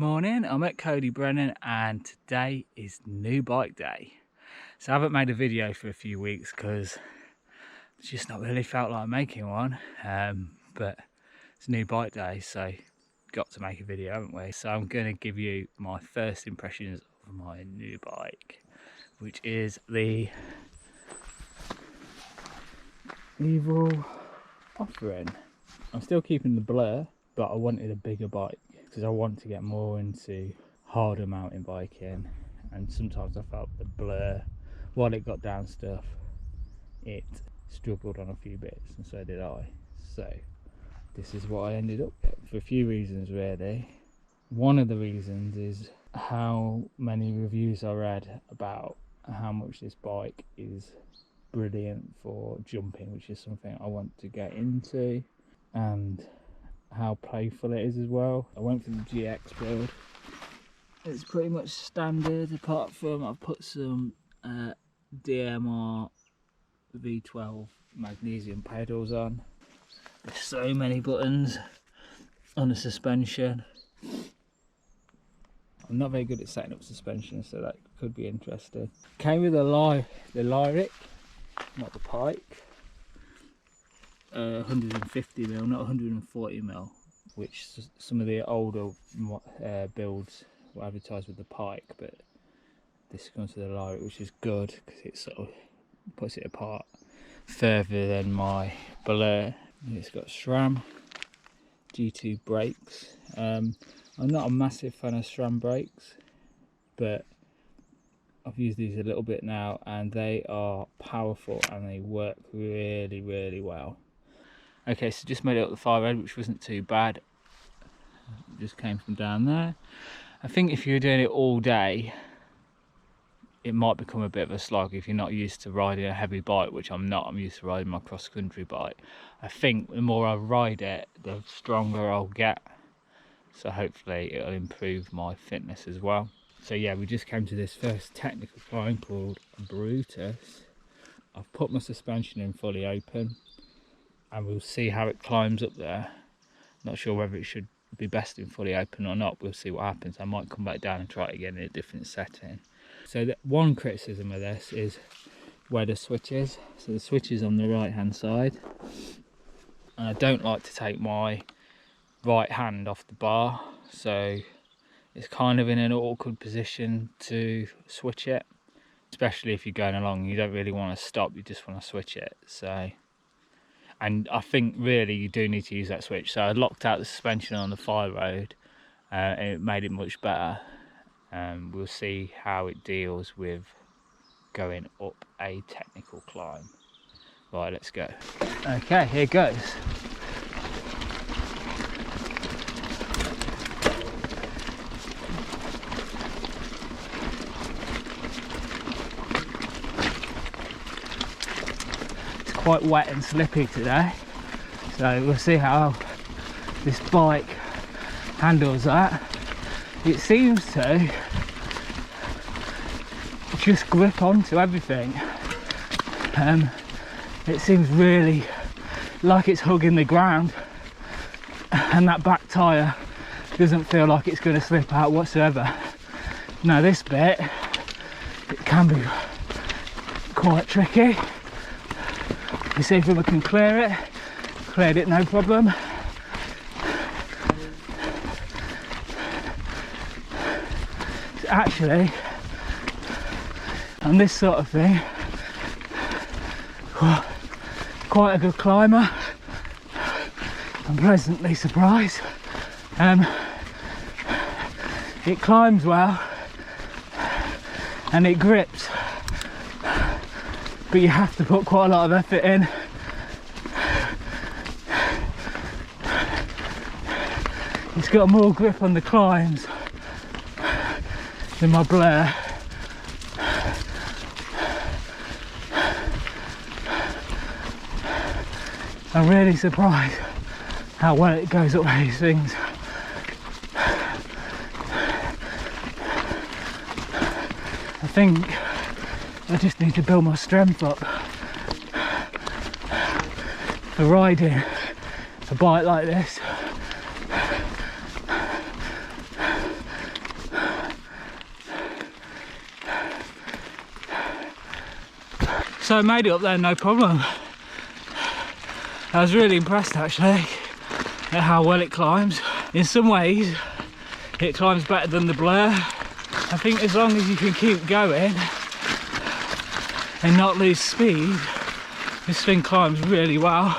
Morning, I'm at Cody Brennan and today is new bike day. So I haven't made a video for a few weeks because it's just not really felt like making one, but it's new bike day, so got to make a video, haven't we? So I'm going to give you my first impressions of my new bike, which is the Evil Offering. I'm still keeping the Blur, but I wanted a bigger bike because I want to get more into harder mountain biking, and sometimes I felt the Blur, while it got down stuff, it struggled on a few bits, and so did I. So this is what I ended up with for a few reasons really. One of the reasons is how many reviews I read about how much this bike is brilliant for jumping, which is something I want to get into, and how playful it is as well. I went for the GX build. It's pretty much standard, apart from I've put some DMR V12 magnesium pedals on. There's so many buttons on the suspension. I'm not very good at setting up suspension, so that could be interesting. Came with the Lyric, not the Pike. 150mm, not 140mm, which some of the older builds were advertised with the Pike, but this comes with the Lyric, which is good because it sort of puts it apart further than my Blur. It's got SRAM G2 brakes. I'm not a massive fan of SRAM brakes, but I've used these a little bit now and they are powerful and they work really well. Okay, so just made it up the far road, which wasn't too bad. It just came from down there. I think if you're doing it all day, it might become a bit of a slog if you're not used to riding a heavy bike, which I'm not. I'm used to riding my cross-country bike. I think the more I ride it, the stronger I'll get. So hopefully it'll improve my fitness as well. So yeah, we just came to this first technical climb called Brutus. I've put my suspension in fully open, and we'll see how it climbs up there. Not sure whether it should be best in fully open or not. We'll see what happens. I might come back down and try it again in a different setting. So one criticism of this is where the switch is. So the switch is on the right hand side, and I don't like to take my right hand off the bar, so it's kind of in an awkward position to switch it, especially if you're going along. You don't really want to stop, you just want to switch it. So, and I think really you do need to use that switch. So I locked out the suspension on the fire road and it made it much better. We'll see how it deals with going up a technical climb. Right, let's go. Okay, here goes. Quite wet and slippy today, so we'll see how this bike handles that. It seems to just grip onto everything. It seems really like it's hugging the ground, and that back tyre doesn't feel like it's going to slip out whatsoever. Now this bit, it can be quite tricky. You see if we can clear it. Cleared it, no problem. So actually, on this sort of thing, quite a good climber. I'm pleasantly surprised. It climbs well and it grips, but you have to put quite a lot of effort in. It's got more grip on the climbs than my Blur. I'm really surprised how well it goes up these things. I think I just need to build my strength up for riding a bike like this. So I made it up there no problem. I was really impressed actually at how well it climbs. In some ways it climbs better than the Blur. I think as long as you can keep going and not lose speed, this thing climbs really well.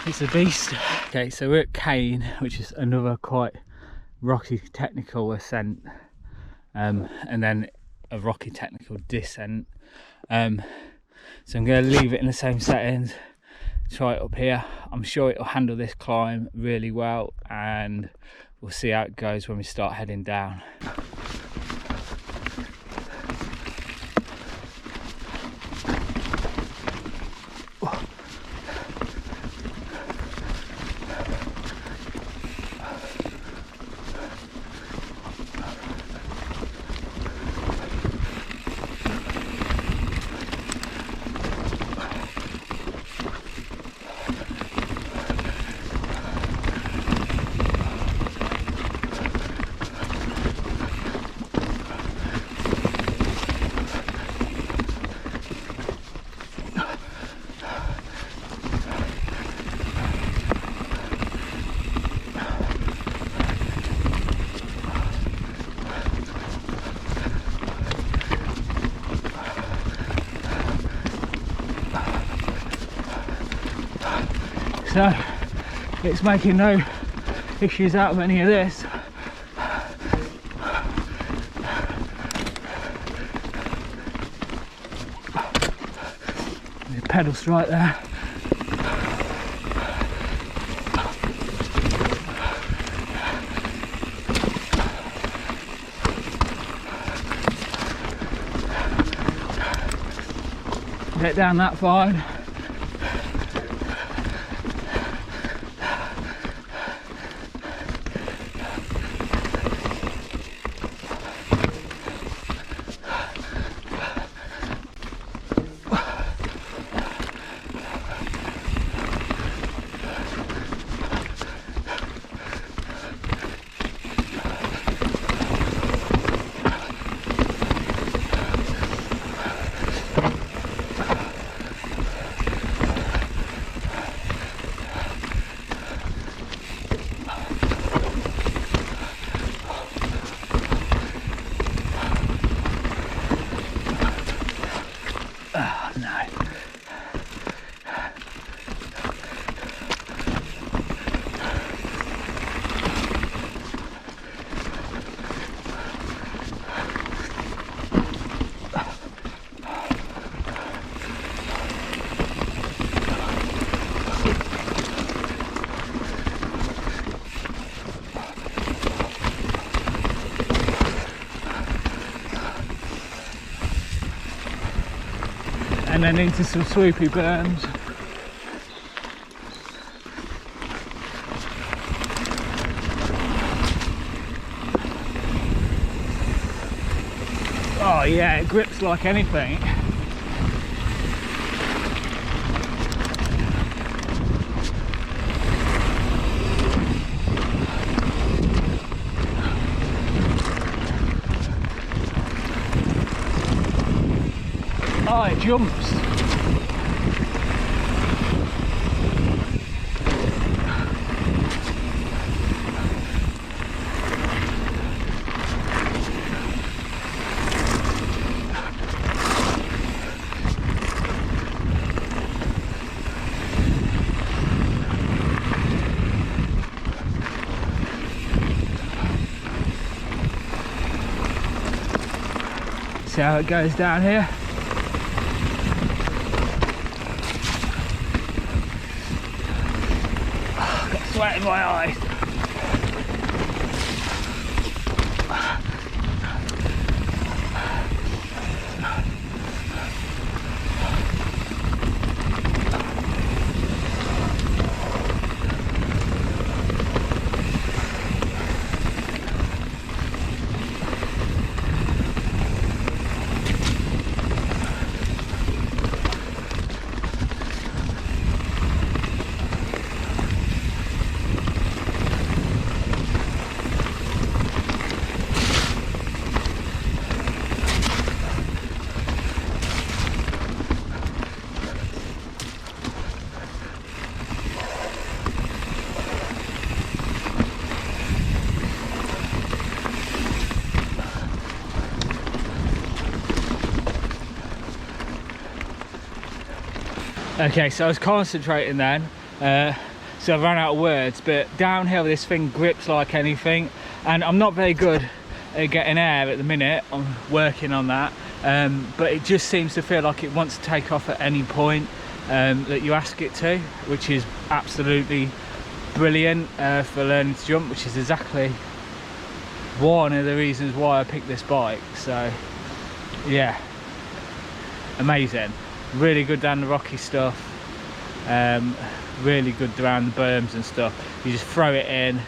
It's a beast. Okay, so we're at Cane, which is another quite rocky technical ascent, and then a rocky technical descent. So I'm going to leave it in the same settings, try it up here. I'm sure it'll handle this climb really well, and we'll see how it goes when we start heading down. So it's making no issues out of any of this. The pedals right there. Get down that fine. And then into some swoopy berms. Oh yeah, it grips like anything. Oh, it jumps. See how it goes down here. Sweat in my eyes. Okay, so I was concentrating then, so I ran out of words, but downhill this thing grips like anything, and I'm not very good at getting air at the minute. I'm working on that, but it just seems to feel like it wants to take off at any point that you ask it to, which is absolutely brilliant for learning to jump, which is exactly one of the reasons why I picked this bike. So yeah, amazing. Really good down the rocky stuff, really good around the berms and stuff. You just throw it in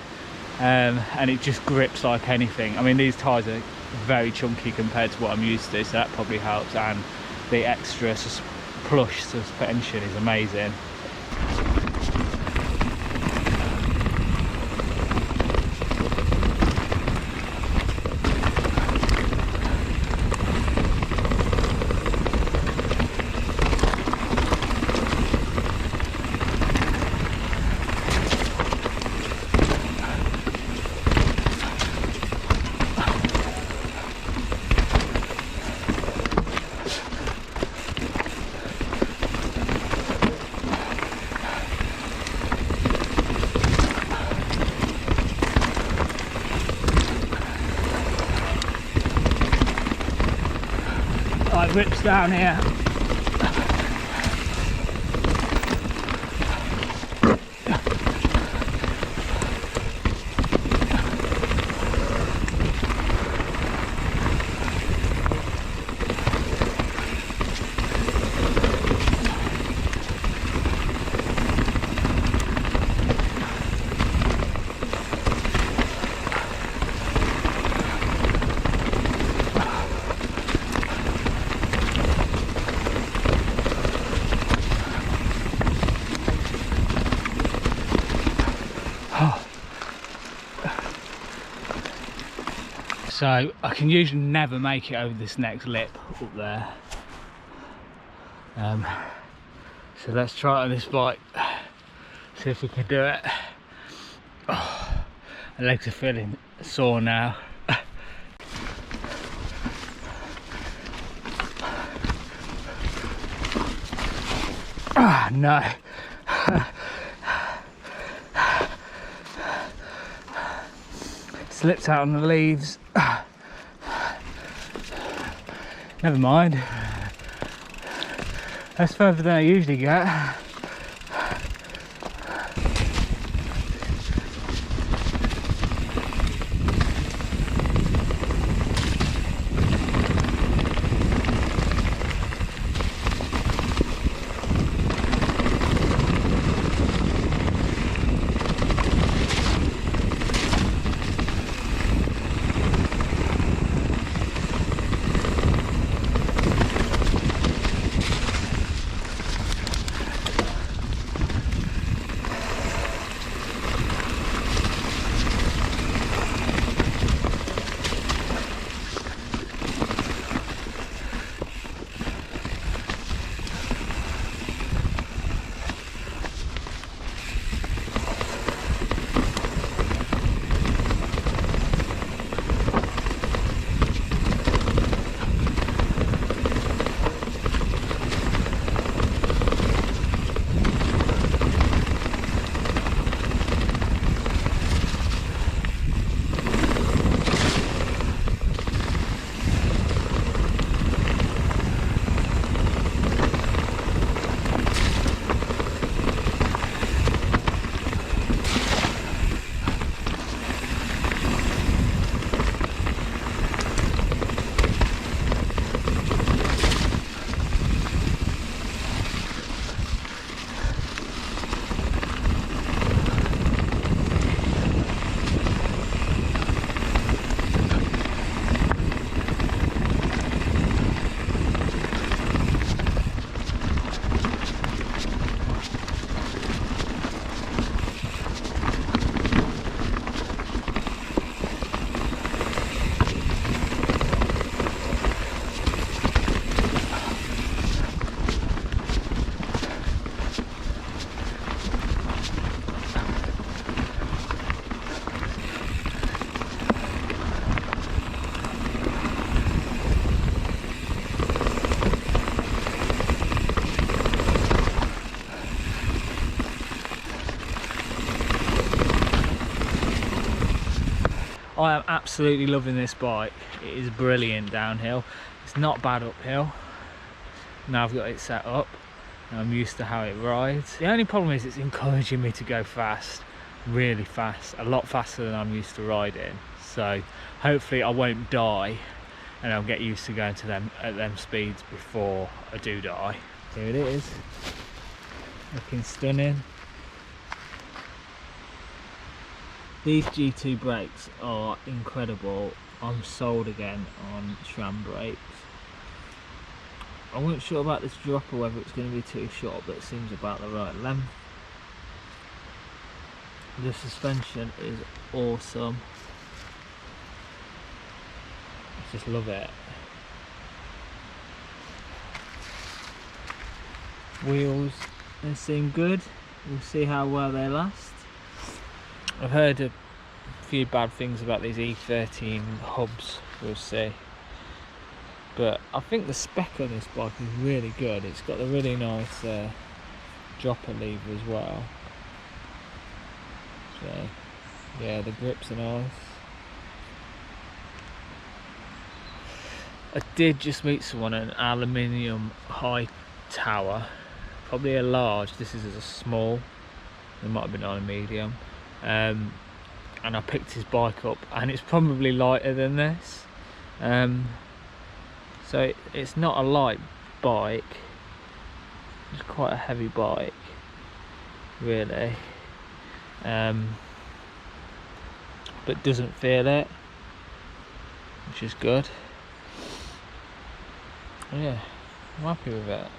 and it just grips like anything. I mean, these tyres are very chunky compared to what I'm used to, so that probably helps, and the extra plush suspension is amazing. It rips down here. So I can usually never make it over this next lip up there. So let's try it on this bike, see if we can do it. Oh, my legs are feeling sore now. Ah, no. Slipped out on the leaves. Never mind. That's further than I usually get. I am absolutely loving this bike. It is brilliant downhill. It's not bad uphill. Now I've got it set up and I'm used to how it rides. The only problem is it's encouraging me to go fast, really fast, a lot faster than I'm used to riding. So hopefully I won't die and I'll get used to going to them at them speeds before I do die. Here it is, looking stunning. These G2 brakes are incredible. I'm sold again on SRAM brakes. I wasn't sure about this dropper, whether it's going to be too short, but it seems about the right length. The suspension is awesome. I just love it. Wheels, they seem good. We'll see how well they last. I've heard a few bad things about these E13 hubs, we'll see. But I think the spec on this bike is really good. It's got a really nice dropper lever as well. So yeah, the grips are nice. I did just meet someone at an aluminium high tower, probably a large. This is a small. It might have been on a medium. And I picked his bike up, and it's probably lighter than this. So it's not a light bike. It's quite a heavy bike, really. But doesn't feel it, which is good. Yeah, I'm happy with it.